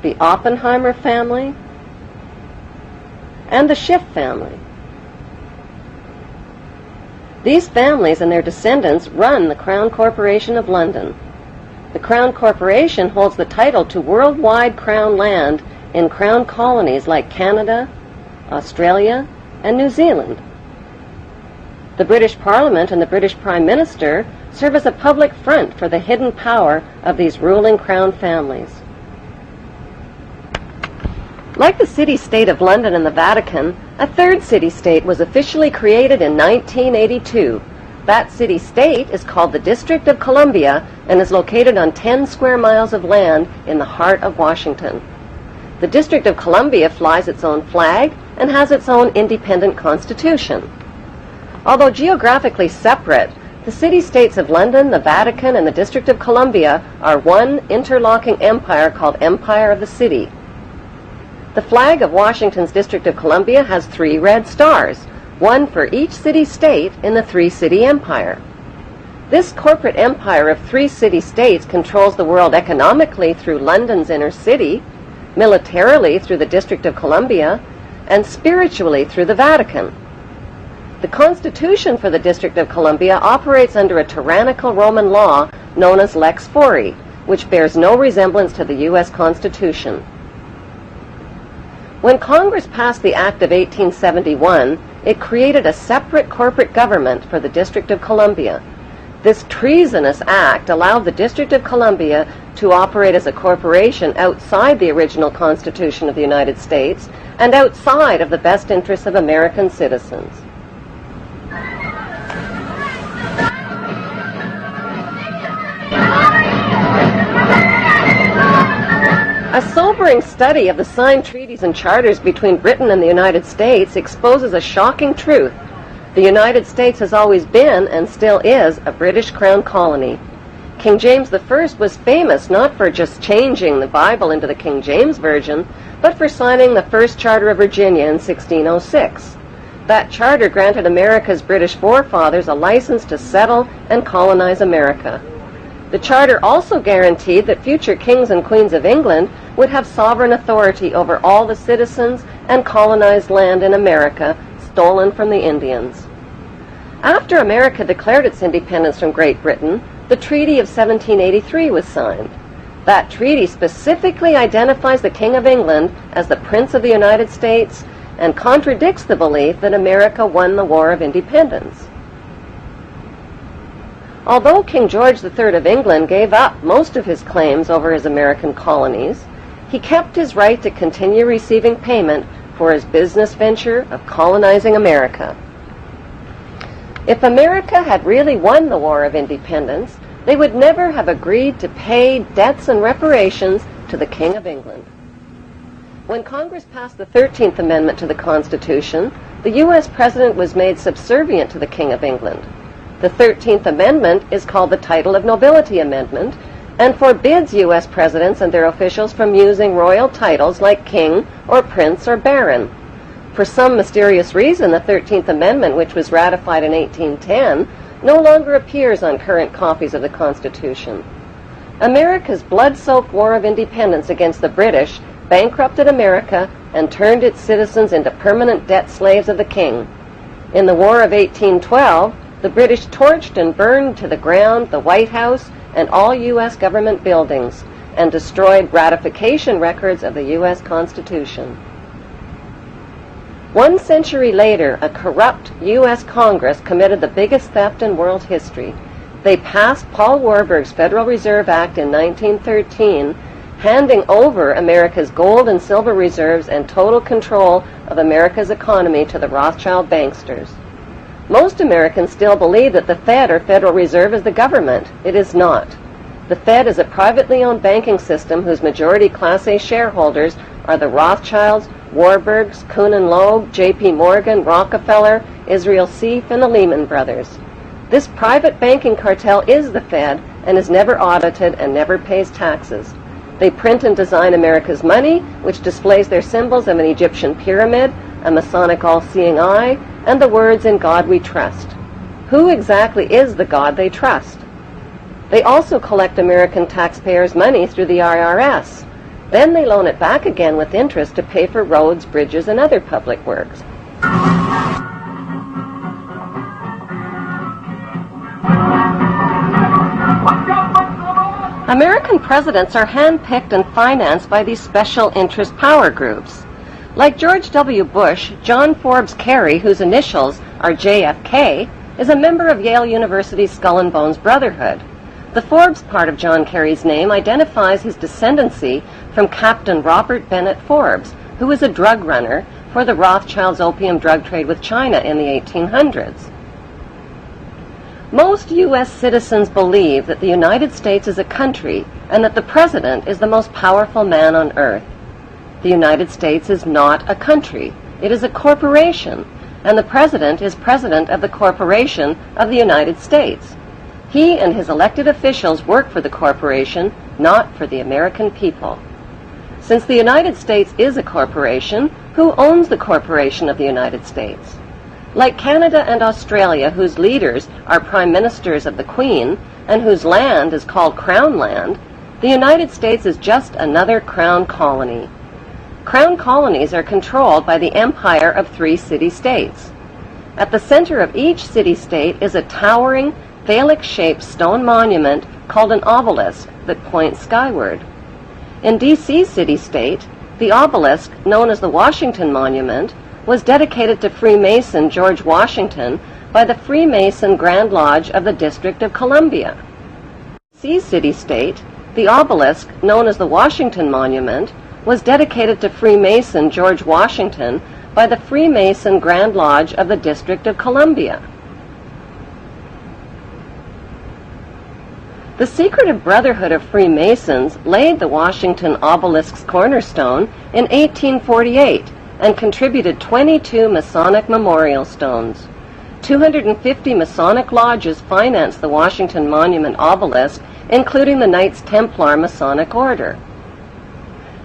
the Oppenheimer family, and the Schiff family. These families and their descendants run the Crown Corporation of London. The Crown Corporation holds the title to worldwide Crown land in Crown colonies like Canada, Australia, and New Zealand. The British Parliament and the British Prime Minister serve as a public front for the hidden power of these ruling Crown families. Like the city-state of London and the Vatican, a third city-state was officially created in 1982. That city-state is called the District of Columbia and is located on 10 square miles of land in the heart of Washington. The District of Columbia flies its own flag and has its own independent constitution. Although geographically separate, the city-states of London, the Vatican, and the District of Columbia are one interlocking empire called Empire of the City. The flag of Washington's District of Columbia has 3 red stars, one for each city-state in the 3-city empire. This corporate empire of 3 city-states controls the world economically through London's inner city, militarily through the District of Columbia, and spiritually through the Vatican. The Constitution for the District of Columbia operates under a tyrannical Roman law known as Lex Fori, which bears no resemblance to the U.S. Constitution. When Congress passed the Act of 1871, it created a separate corporate government for the District of Columbia. This treasonous act allowed the District of Columbia to operate as a corporation outside the original Constitution of the United States and outside of the best interests of American citizens. A sobering study of the signed treaties and charters between Britain and the United States exposes a shocking truth. The United States has always been, and still is, a British Crown colony. King James I was famous not for just changing the Bible into the King James Version, but for signing the First Charter of Virginia in 1606. That charter granted America's British forefathers a license to settle and colonize America. The charter also guaranteed that future kings and queens of England would have sovereign authority over all the citizens and colonized land in America stolen from the Indians. After America declared its independence from Great Britain, the Treaty of 1783 was signed. That treaty specifically identifies the King of England as the Prince of the United States and contradicts the belief that America won the War of Independence. Although King George III of England gave up most of his claims over his American colonies, he kept his right to continue receiving payment for his business venture of colonizing America. If America had really won the War of Independence, they would never have agreed to pay debts and reparations to the King of England. When Congress passed the 13th Amendment to the Constitution, the U.S. President was made subservient to the King of England. The 13th Amendment is called the Title of Nobility Amendment and forbids U.S. presidents and their officials from using royal titles like king or prince or baron. For some mysterious reason, the 13th Amendment, which was ratified in 1810, no longer appears on current copies of the Constitution. America's blood-soaked War of Independence against the British bankrupted America and turned its citizens into permanent debt slaves of the king. In the War of 1812, the British torched and burned to the ground the White House and all U.S. government buildings and destroyed ratification records of the U.S. Constitution. 1 century later, a corrupt U.S. Congress committed the biggest theft in world history. They passed Paul Warburg's Federal Reserve Act in 1913, handing over America's gold and silver reserves and total control of America's economy to the Rothschild banksters. Most Americans still believe that the Fed or Federal Reserve is the government. It is not. The Fed is a privately owned banking system whose majority Class A shareholders are the Rothschilds, Warburg's, Kuhn and Loeb, J.P. Morgan, Rockefeller, Israel Seif, and the Lehman Brothers. This private banking cartel is the Fed and is never audited and never pays taxes. They print and design America's money, which displays their symbols of an Egyptian pyramid, a Masonic all-seeing eye, and the words "In God We Trust." Who exactly is the God they trust? They also collect American taxpayers' money through the IRS. Then they loan it back again with interest to pay for roads, bridges, and other public works. American presidents are handpicked and financed by these special interest power groups. Like George W. Bush, John Forbes Kerry, whose initials are JFK, is a member of Yale University's Skull and Bones Brotherhood. The Forbes part of John Kerry's name identifies his descendancy from Captain Robert Bennett Forbes, who was a drug runner for the Rothschilds' opium drug trade with China in the 1800s. Most U.S. citizens believe that the United States is a country and that the President is the most powerful man on earth. The United States is not a country. It is a corporation, and the President is President of the Corporation of the United States. He and his elected officials work for the corporation, not for the American people. Since the United States is a corporation, who owns the corporation of the United States? Like Canada and Australia, whose leaders are prime ministers of the Queen, and whose land is called Crown Land, the United States is just another Crown colony. Crown colonies are controlled by the empire of 3 city-states. At the center of each city-state is a towering, phallic-shaped stone monument called an obelisk that points skyward. In D.C. city-state, the obelisk, known as the Washington Monument, was dedicated to Freemason George Washington by the Freemason Grand Lodge of the District of Columbia. In D.C. city-state, the obelisk, known as the Washington Monument, was dedicated to Freemason George Washington by the Freemason Grand Lodge of the District of Columbia. The secretive Brotherhood of Freemasons laid the Washington obelisk's cornerstone in 1848 and contributed 22 Masonic memorial stones. 250 Masonic lodges financed the Washington Monument obelisk, including the Knights Templar Masonic Order.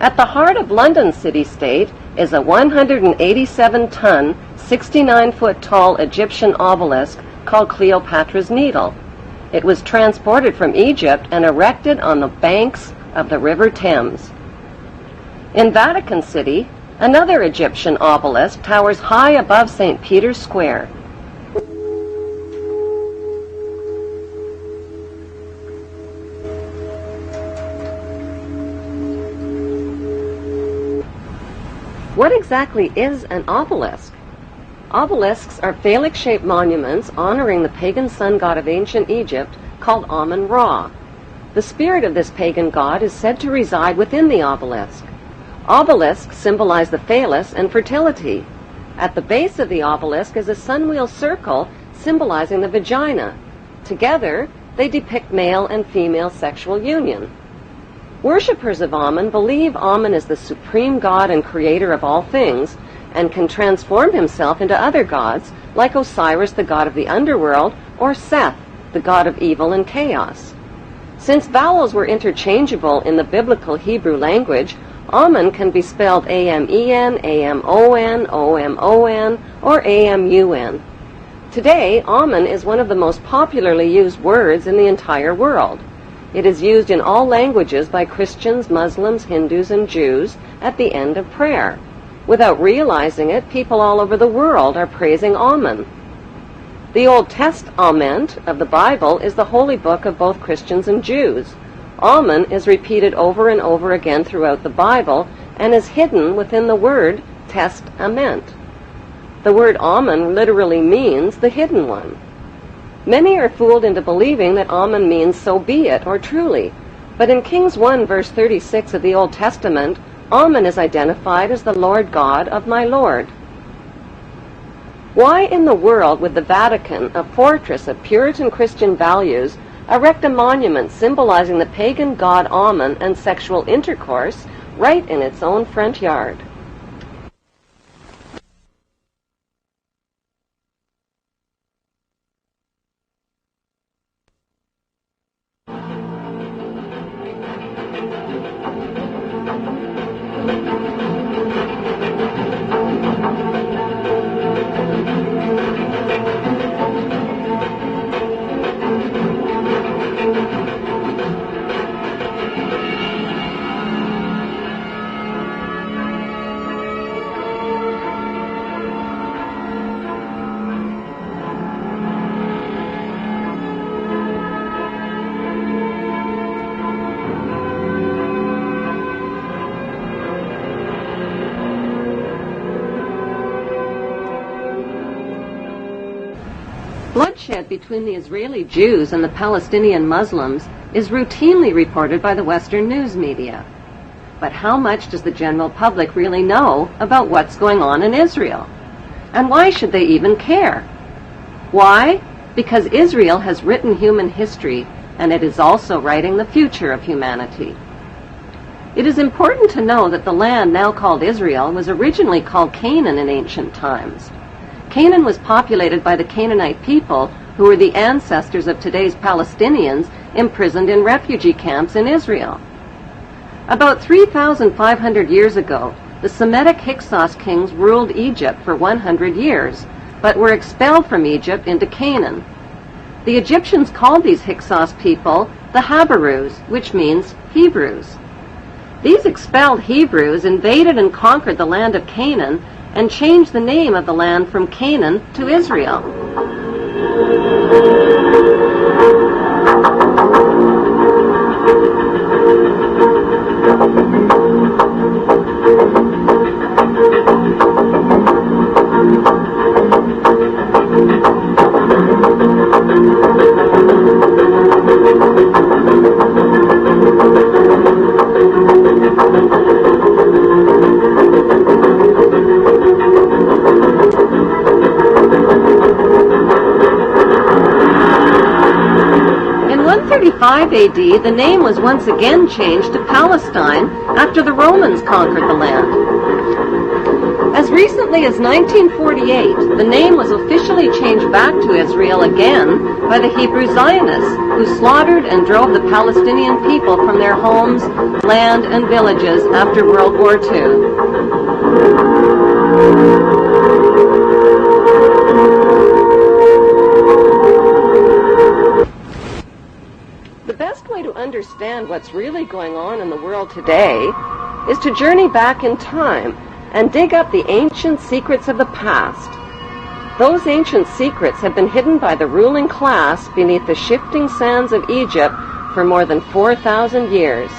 At the heart of London city-state is a 187-ton, 69-foot-tall Egyptian obelisk called Cleopatra's Needle. It was transported from Egypt and erected on the banks of the River Thames. In Vatican City, another Egyptian obelisk towers high above St. Peter's Square. What exactly is an obelisk? Obelisks are phallic-shaped monuments honoring the pagan sun god of ancient Egypt called Amun-Ra. The spirit of this pagan god is said to reside within the obelisk. Obelisks symbolize the phallus and fertility. At the base of the obelisk is a sunwheel circle symbolizing the vagina. Together, they depict male and female sexual union. Worshippers of Amun believe Amun is the supreme god and creator of all things, and can transform himself into other gods, like Osiris, the god of the underworld, or Seth, the god of evil and chaos. Since vowels were interchangeable in the biblical Hebrew language, Amun can be spelled A-M-E-N, A-M-O-N, O-M-O-N, or A-M-U-N. Today, Amun is one of the most popularly used words in the entire world. It is used in all languages by Christians, Muslims, Hindus, and Jews at the end of prayer. Without realizing it, people all over the world are praising Amun. The Old Testament of the Bible is the holy book of both Christians and Jews. Amun is repeated over and over again throughout the Bible and is hidden within the word testament. The word Amun literally means the hidden one. Many are fooled into believing that Amun means so be it or truly, but in Kings 1 verse 36 of the Old Testament, Amun is identified as the Lord God of my Lord. Why in the world would the Vatican, a fortress of Puritan Christian values, erect a monument symbolizing the pagan god Amun and sexual intercourse right in its own front yard? Bloodshed between the Israeli Jews and the Palestinian Muslims is routinely reported by the Western news media. But how much does the general public really know about what's going on in Israel? And why should they even care? Why? Because Israel has written human history, and it is also writing the future of humanity. It is important to know that the land now called Israel was originally called Canaan in ancient times. Canaan was populated by the Canaanite people, who were the ancestors of today's Palestinians imprisoned in refugee camps in Israel. About 3,500 years ago, the Semitic Hyksos kings ruled Egypt for 100 years, but were expelled from Egypt into Canaan. The Egyptians called these Hyksos people the Habarus, which means Hebrews. These expelled Hebrews invaded and conquered the land of Canaan and changed the name of the land from Canaan to Israel. In 135 AD, the name was once again changed to Palestine after the Romans conquered the land. As recently as 1948, the name was officially changed back to Israel again by the Hebrew Zionists, who slaughtered and drove the Palestinian people from their homes, land, and villages after World War II. The best way to understand what's really going on in the world today is to journey back in time and dig up the ancient secrets of the past. Those ancient secrets have been hidden by the ruling class beneath the shifting sands of Egypt for more than 4,000 years.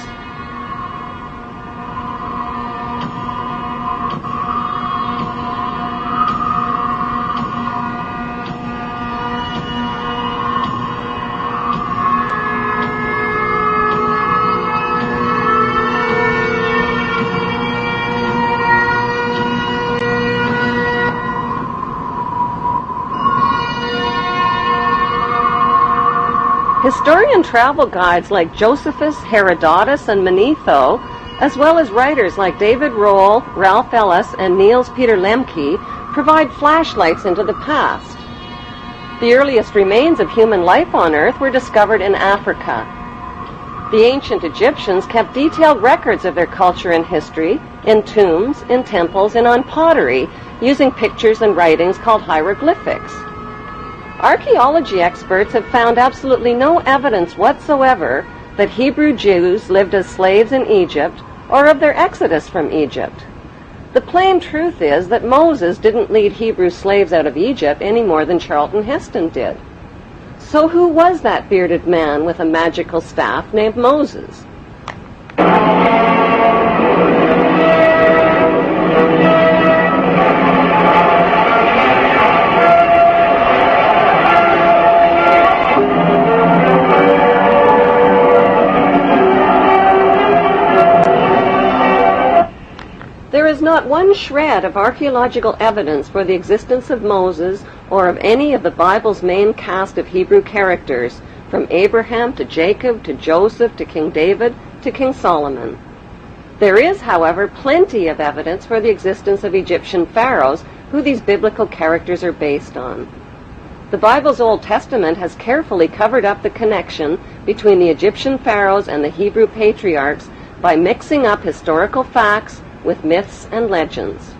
Historian travel guides like Josephus, Herodotus, and Manetho, as well as writers like David Rohl, Ralph Ellis, and Niels Peter Lemke, provide flashlights into the past. The earliest remains of human life on Earth were discovered in Africa. The ancient Egyptians kept detailed records of their culture and history in tombs, in temples, and on pottery, using pictures and writings called hieroglyphics. Archaeology experts have found absolutely no evidence whatsoever that Hebrew Jews lived as slaves in Egypt or of their exodus from Egypt. The plain truth is that Moses didn't lead Hebrew slaves out of Egypt any more than Charlton Heston did. So who was that bearded man with a magical staff named Moses? There is not one shred of archaeological evidence for the existence of Moses or of any of the Bible's main cast of Hebrew characters, from Abraham to Jacob to Joseph to King David to King Solomon. There is, however, plenty of evidence for the existence of Egyptian pharaohs who these biblical characters are based on. The Bible's Old Testament has carefully covered up the connection between the Egyptian pharaohs and the Hebrew patriarchs by mixing up historical facts with myths and legends.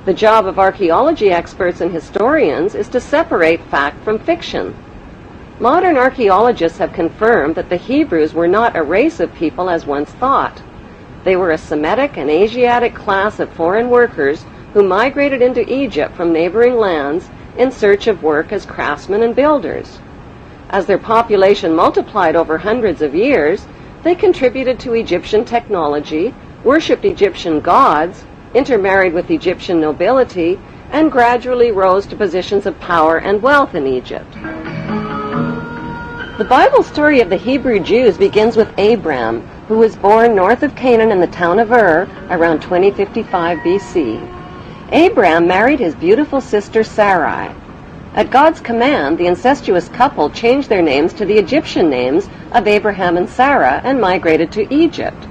The job of archaeology experts and historians is to separate fact from fiction. Modern archaeologists have confirmed that the Hebrews were not a race of people as once thought. They were a Semitic and Asiatic class of foreign workers who migrated into Egypt from neighboring lands in search of work as craftsmen and builders. As their population multiplied over hundreds of years, they contributed to Egyptian technology, worshipped Egyptian gods, intermarried with Egyptian nobility, and gradually rose to positions of power and wealth in Egypt. The Bible story of the Hebrew Jews begins with Abram, who was born north of Canaan in the town of Ur around 2055 BC. Abram married his beautiful sister Sarai. At God's command, the incestuous couple changed their names to the Egyptian names of Abraham and Sarah and migrated to Egypt.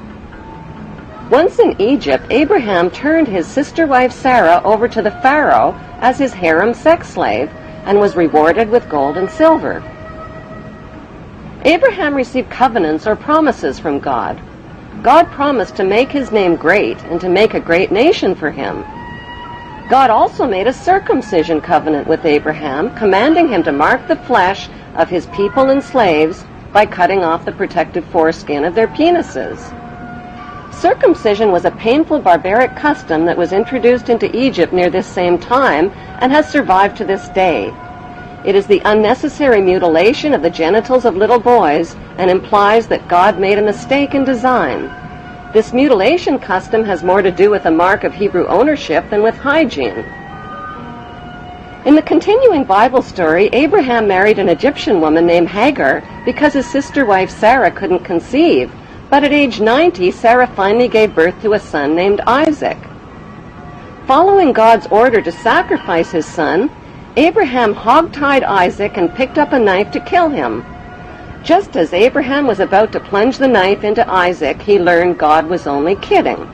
Once in Egypt, Abraham turned his sister wife Sarah over to the Pharaoh as his harem sex slave and was rewarded with gold and silver. Abraham received covenants or promises from God. God promised to make his name great and to make a great nation for him. God also made a circumcision covenant with Abraham, commanding him to mark the flesh of his people and slaves by cutting off the protective foreskin of their penises. Circumcision was a painful barbaric custom that was introduced into Egypt near this same time and has survived to this day. It is the unnecessary mutilation of the genitals of little boys and implies that God made a mistake in design. This mutilation custom has more to do with a mark of Hebrew ownership than with hygiene. In the continuing Bible story, Abraham married an Egyptian woman named Hagar because his sister wife Sarah couldn't conceive, but at age 90, Sarah finally gave birth to a son named Isaac. Following God's order to sacrifice his son, Abraham hog-tied Isaac and picked up a knife to kill him. Just as Abraham was about to plunge the knife into Isaac, he learned God was only kidding.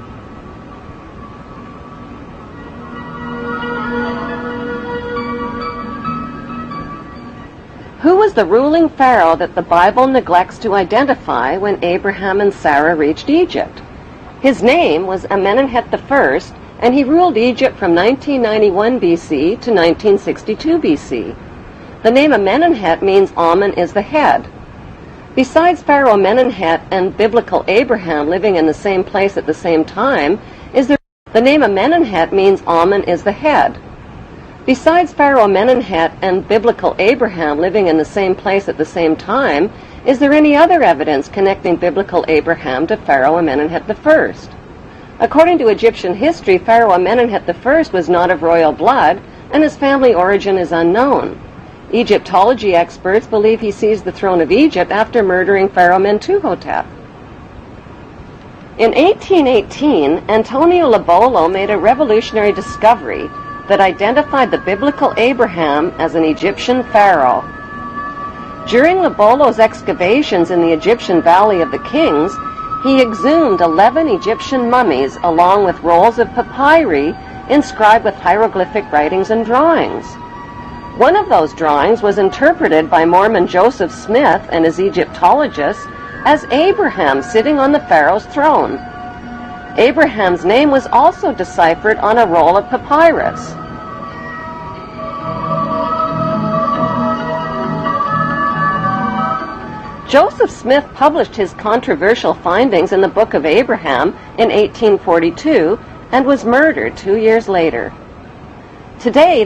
Who was the ruling pharaoh that the Bible neglects to identify when Abraham and Sarah reached Egypt? His name was Amenemhet I, and he ruled Egypt from 1991 BC to 1962 BC. The name Amenemhet means Amen is the head. Besides Pharaoh Amenemhet and biblical Abraham living in the same place at the same time, the name Amenemhet means Amen is the head. Besides Pharaoh Amenemhet and biblical Abraham living in the same place at the same time, is there any other evidence connecting biblical Abraham to Pharaoh Amenemhet I? According to Egyptian history, Pharaoh Amenemhet I was not of royal blood, and his family origin is unknown. Egyptology experts believe he seized the throne of Egypt after murdering Pharaoh Mentuhotep. In 1818, Antonio Lobolo made a revolutionary discovery that identified the biblical Abraham as an Egyptian pharaoh. During Lobolo's excavations in the Egyptian Valley of the Kings, he exhumed 11 Egyptian mummies along with rolls of papyri inscribed with hieroglyphic writings and drawings. One of those drawings was interpreted by Mormon Joseph Smith and his Egyptologists as Abraham sitting on the pharaoh's throne. Abraham's name was also deciphered on a roll of papyrus. Joseph Smith published his controversial findings in the Book of Abraham in 1842 and was murdered 2 years later. Today,